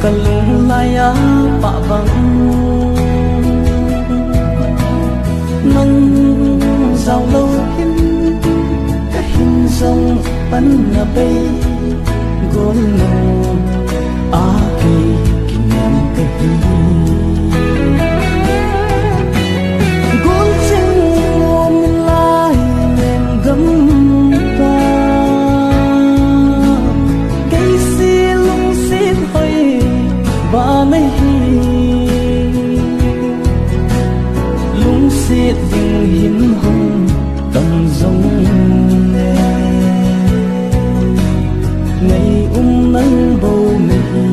kalung laya pa bang nang giao lâu hin ka hin sông pan na bay gol no a ki kinam ka hi gol ching om lai nem gam ta kai si lung sit hoi ba mai hi lung sit ding hin hong tầm giống ngày nắng bầu mây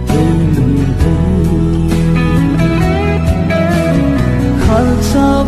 cây mừng vui khăn xa